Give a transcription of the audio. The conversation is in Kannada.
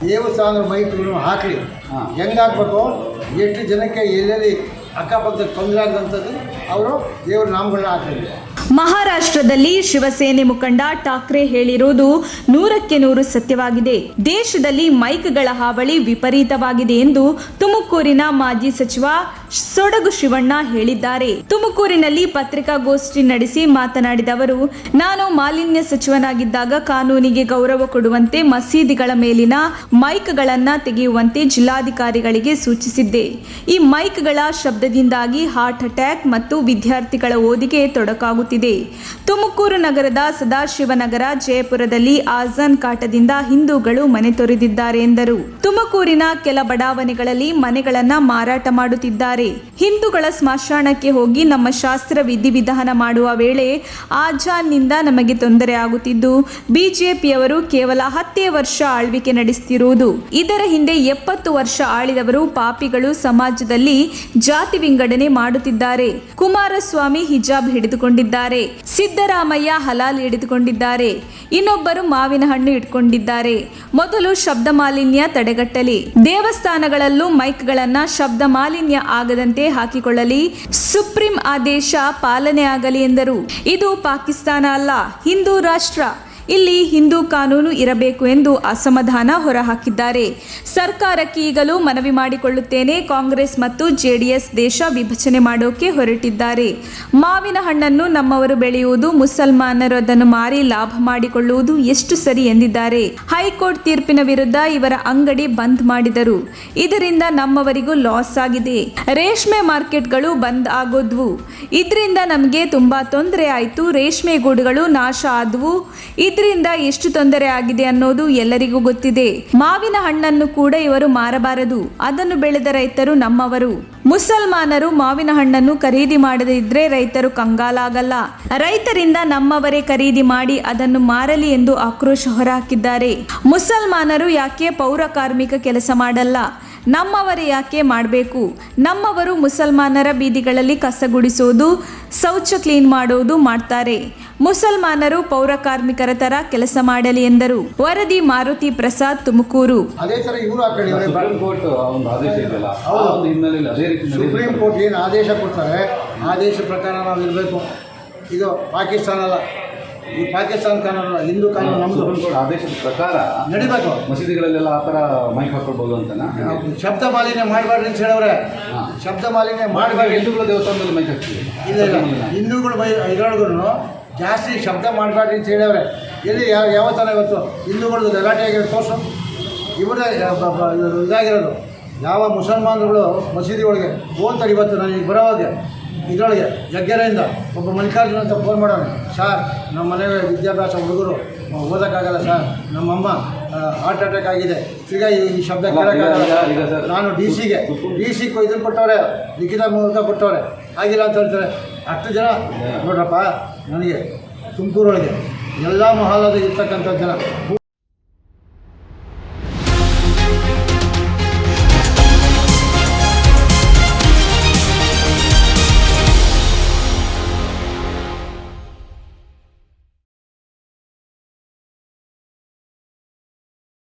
ದೇವಸ್ಥಾನದ ಮೈಕ್ಗಳನ್ನು ಹಾಕಲಿ, ಹೆಂಗೆ ಹಾಕ್ಬೇಕು, ಎಷ್ಟು ಜನಕ್ಕೆ ಎಲ್ಲೆಲ್ಲಿ ಅಕ್ಕಪಕ್ಕದ ತೊಂದರೆ ಆಗದಂಥದ್ದು ಅವರು ದೇವರ ನಾಮಗಳನ್ನ ಹಾಕಲಿ. ಮಹಾರಾಷ್ಟ್ರದಲ್ಲಿ ಶಿವಸೇನೆ ಮುಖಂಡ ಠಾಕ್ರೆ ಹೇಳಿರುವುದು 100% ಸತ್ಯವಾಗಿದೆ. ದೇಶದಲ್ಲಿ ಮೈಕ್ಗಳ ಹಾವಳಿ ವಿಪರೀತವಾಗಿದೆ ಎಂದು ತುಮಕೂರಿನ ಮಾಜಿ ಸಚಿವ ಸೊಡಗು ಶಿವಣ್ಣ ಹೇಳಿದ್ದಾರೆ. ತುಮಕೂರಿನಲ್ಲಿ ಪತ್ರಿಕಾಗೋಷ್ಠಿ ನಡೆಸಿ ಮಾತನಾಡಿದ ಅವರು, ನಾನು ಮಾಲಿನ್ಯ ಸಚಿವನಾಗಿದ್ದಾಗ ಕಾನೂನಿಗೆ ಗೌರವ ಕೊಡುವಂತೆ ಮಸೀದಿಗಳ ಮೇಲಿನ ಮೈಕ್ಗಳನ್ನು ತೆಗೆಯುವಂತೆ ಜಿಲ್ಲಾಧಿಕಾರಿಗಳಿಗೆ ಸೂಚಿಸಿದ್ದೆ. ಈ ಮೈಕ್ಗಳ ಶಬ್ದದಿಂದಾಗಿ ಹಾರ್ಟ್ ಅಟ್ಯಾಕ್ ಮತ್ತು ವಿದ್ಯಾರ್ಥಿಗಳ ಓದಿಗೆ ತೊಡಕಾಗುತ್ತಿದೆ. ತುಮಕೂರು ನಗರದ ಸದಾಶಿವನಗರ, ಜಯಪುರದಲ್ಲಿ ಆಜಾನ್ ಕಾಟದಿಂದ ಹಿಂದೂಗಳು ಮನೆ ತೊರೆದಿದ್ದಾರೆ ಎಂದರು. ತುಮಕೂರಿನ ಕೆಲ ಬಡಾವಣೆಗಳಲ್ಲಿ ಮನೆಗಳನ್ನ ಮಾರಾಟ ಮಾಡುತ್ತಿದ್ದಾರೆ. ಹಿಂದೂಗಳ ಸ್ಮಶಾನಕ್ಕೆ ಹೋಗಿ ನಮ್ಮ ಶಾಸ್ತ್ರ ವಿಧಿವಿಧಾನ ಮಾಡುವ ವೇಳೆ ಆಜಾನ್ನಿಂದ ನಮಗೆ ತೊಂದರೆ ಆಗುತ್ತಿದ್ದು, ಬಿಜೆಪಿಯವರು ಕೇವಲ 10 ವರ್ಷ ಆಳ್ವಿಕೆ ನಡೆಸುತ್ತಿರುವುದು. ಇದರ ಹಿಂದೆ 70 ವರ್ಷ ಆಳಿದವರು ಪಾಪಿಗಳು ಸಮಾಜದಲ್ಲಿ ಜಾತಿ ವಿಂಗಡಣೆ ಮಾಡುತ್ತಿದ್ದಾರೆ. ಕುಮಾರಸ್ವಾಮಿ ಹಿಜಾಬ್ ಹಿಡಿದುಕೊಂಡಿದ್ದಾರೆ, ಸಿದ್ದರಾಮಯ್ಯ ಹಲಾಲ್ ಹಿಡಿದುಕೊಂಡಿದ್ದಾರೆ, ಇನ್ನೊಬ್ಬರು ಮಾವಿನ ಹಣ್ಣು ಇಟ್ಕೊಂಡಿದ್ದಾರೆ. ಮೊದಲು ಶಬ್ದ ಮಾಲಿನ್ಯ ತಡೆಗಟ್ಟಲಿ, ದೇವಸ್ಥಾನಗಳಲ್ಲೂ ಮೈಕ್ಗಳನ್ನ ಶಬ್ದ ಮಾಲಿನ್ಯ ಆಗದಂತೆ ಹಾಕಿಕೊಳ್ಳಲಿ, ಸುಪ್ರೀಂ ಆದೇಶ ಪಾಲನೆ ಆಗಲಿ ಎಂದರು. ಇದು ಪಾಕಿಸ್ತಾನ ಅಲ್ಲ, ಹಿಂದೂ ರಾಷ್ಟ್ರ. ಇಲ್ಲಿ ಹಿಂದೂ ಕಾನೂನು ಇರಬೇಕು ಎಂದು ಅಸಮಾಧಾನ ಹೊರಹಾಕಿದ್ದಾರೆ. ಸರ್ಕಾರಕ್ಕೆ ಈಗಲೂ ಮನವಿ ಮಾಡಿಕೊಳ್ಳುತ್ತೇನೆ, ಕಾಂಗ್ರೆಸ್ ಮತ್ತು ಜೆಡಿಎಸ್ ದೇಶ ವಿಭಜನೆ ಮಾಡೋಕೆ ಹೊರಟಿದ್ದಾರೆ. ಮಾವಿನ ಹಣ್ಣನ್ನು ನಮ್ಮವರು ಬೆಳೆಯುವುದು, ಮುಸಲ್ಮಾನರು ಅದನ್ನು ಮಾರಿ ಲಾಭ ಮಾಡಿಕೊಳ್ಳುವುದು ಎಷ್ಟು ಸರಿ ಎಂದಿದ್ದಾರೆ. ಹೈಕೋರ್ಟ್ ತೀರ್ಪಿನ ವಿರುದ್ಧ ಇವರ ಅಂಗಡಿ ಬಂದ್ ಮಾಡಿದರು. ಇದರಿಂದ ನಮ್ಮವರಿಗೂ ಲಾಸ್ ಆಗಿದೆ. ರೇಷ್ಮೆ ಮಾರ್ಕೆಟ್ಗಳು ಬಂದ್ ಆಗೋದ್ವು, ಇದರಿಂದ ನಮಗೆ ತುಂಬಾ ತೊಂದರೆ ಆಯಿತು. ರೇಷ್ಮೆ ಗೂಡುಗಳು ನಾಶ ಆದವು. ಇದರಿಂದ ಎಷ್ಟು ತೊಂದರೆ ಆಗಿದೆ ಅನ್ನೋದು ಎಲ್ಲರಿಗೂ ಗೊತ್ತಿದೆ. ಮಾವಿನ ಹಣ್ಣನ್ನು ಕೂಡ ಇವರು ಮಾರಬಾರದು, ಅದನ್ನು ಬೆಳೆದ ರೈತರು ನಮ್ಮವರು. ಮುಸಲ್ಮಾನರು ಮಾವಿನ ಹಣ್ಣನ್ನು ಖರೀದಿ ಮಾಡದೇ ಇದ್ರೆ ರೈತರು ಕಂಗಾಲಾಗಲ್ಲ. ರೈತರಿಂದ ನಮ್ಮವರೇ ಖರೀದಿ ಮಾಡಿ ಅದನ್ನು ಮಾರಲಿ ಎಂದು ಆಕ್ರೋಶ ಹೊರಹಾಕಿದ್ದಾರೆ. ಮುಸಲ್ಮಾನರು ಯಾಕೆ ಪೌರ ಕಾರ್ಮಿಕ ಕೆಲಸ ಮಾಡಲ್ಲ, ನಮ್ಮವರೇ ಯಾಕೆ ಮಾಡಬೇಕು? ನಮ್ಮವರು ಮುಸಲ್ಮಾನರ ಬೀದಿಗಳಲ್ಲಿ ಕಸ ಗುಡಿಸೋದು, ಶೌಚ ಕ್ಲೀನ್ ಮಾಡೋದು ಮಾಡ್ತಾರೆ. ಮುಸಲ್ಮಾನರು ಪೌರ ಕಾರ್ಮಿಕರ ತರ ಕೆಲಸ ಮಾಡಲಿ ಎಂದರು. ವರದಿ ಮಾರುತಿ ಪ್ರಸಾದ್, ತುಮಕೂರು. ಅದೇ ಥರ ಇವರು ಹಾಕೊಳ್ಳಿ. ಸುಪ್ರೀಂ ಕೋರ್ಟ್ ಏನು ಆದೇಶ ಕೊಡ್ತಾರೆ, ಆದೇಶ ಪ್ರಕಾರ ನಾವು ಇರಬೇಕು. ಇದು ಪಾಕಿಸ್ತಾನ ಅಲ್ಲ, ಈ ಪಾಕಿಸ್ತಾನ ಕಾನೂನು, ಹಿಂದೂ ಕಾನೂನು ನಮ್ಮದು. ಆದೇಶದ ಪ್ರಕಾರ ನಡಿಬೇಕು. ಮಸೀದಿಗಳಲ್ಲೆಲ್ಲ ಆ ಥರ ಮೈಕ್ ಹಾಕೊಳ್ಬೋದು ಅಂತನಾ? ಶಬ್ದ ಮಾಲಿನ್ಯ ಮಾಡಬಾರ್ದು ಅಂತ ಹೇಳವ್ರೆ. ಶಬ್ದ ಮಾಲಿನ್ಯ ಮಾಡಬಾರ್ದು. ಹಿಂದೂಗಳ ದೇವಸ್ಥಾನದಲ್ಲಿ ಮೈಕ್ ಹಾಕ್ತೀವಿ. ಇಲ್ಲ, ಹಿಂದೂಗಳು ಇದರೊಳಗೂ ಜಾಸ್ತಿ ಶಬ್ದ ಮಾಡಬಾರ್ದು ಅಂತ ಹೇಳವ್ರೆ. ಎಲ್ಲಿ ಯಾವ ಥರ ಇವತ್ತು ಹಿಂದೂಗಳದ್ದು ಗಲಾಟೆ ಆಗಿರೋ ತೋರ್ಸು. ಇವರೇ ಇದಾಗಿರೋದು. ಯಾವ ಮುಸಲ್ಮಾನರುಗಳು ಮಸೀದಿ ಒಳಗೆ ಹೋಗ್ತಾರೆ. ಇವತ್ತು ನಾನು ಈಗ ಬರೋವಾಗ ಇದರೊಳಗೆ ಜಗ್ಗೆರೆಯಿಂದ ಒಬ್ಬ ಮಲ್ಲಿಕಾರ್ಜುನ ಅಂತ ಫೋನ್ ಮಾಡೋಣ, ಸರ್ ನಮ್ಮ ಮನೆ ವಿದ್ಯಾಭ್ಯಾಸ ಹುಡುಗರು ಓದೋಕ್ಕಾಗಲ್ಲ ಸರ್, ನಮ್ಮಮ್ಮ ಹಾರ್ಟ್ ಅಟ್ಯಾಕ್ ಆಗಿದೆ, ಈಗ ಈ ಶಬ್ದ ಕೇಳೋಕ್ಕಾಗಲ್ಲ. ನಾನು ಡಿ ಸಿಗೆ ಇದನ್ನು ಕೊಟ್ಟವ್ರೆ, ಲಿಖಿತ ಮೂಲಕ ಕೊಟ್ಟವ್ರೆ, ಆಗಿಲ್ಲ ಅಂತ ಹೇಳ್ತಾರೆ. 10 ಜನ ನೋಡ್ರಪ್ಪ, ನನಗೆ ತುಮಕೂರೊಳಗೆ ಎಲ್ಲ ಮಹಲಾದ ಇರ್ತಕ್ಕಂಥ ಜನ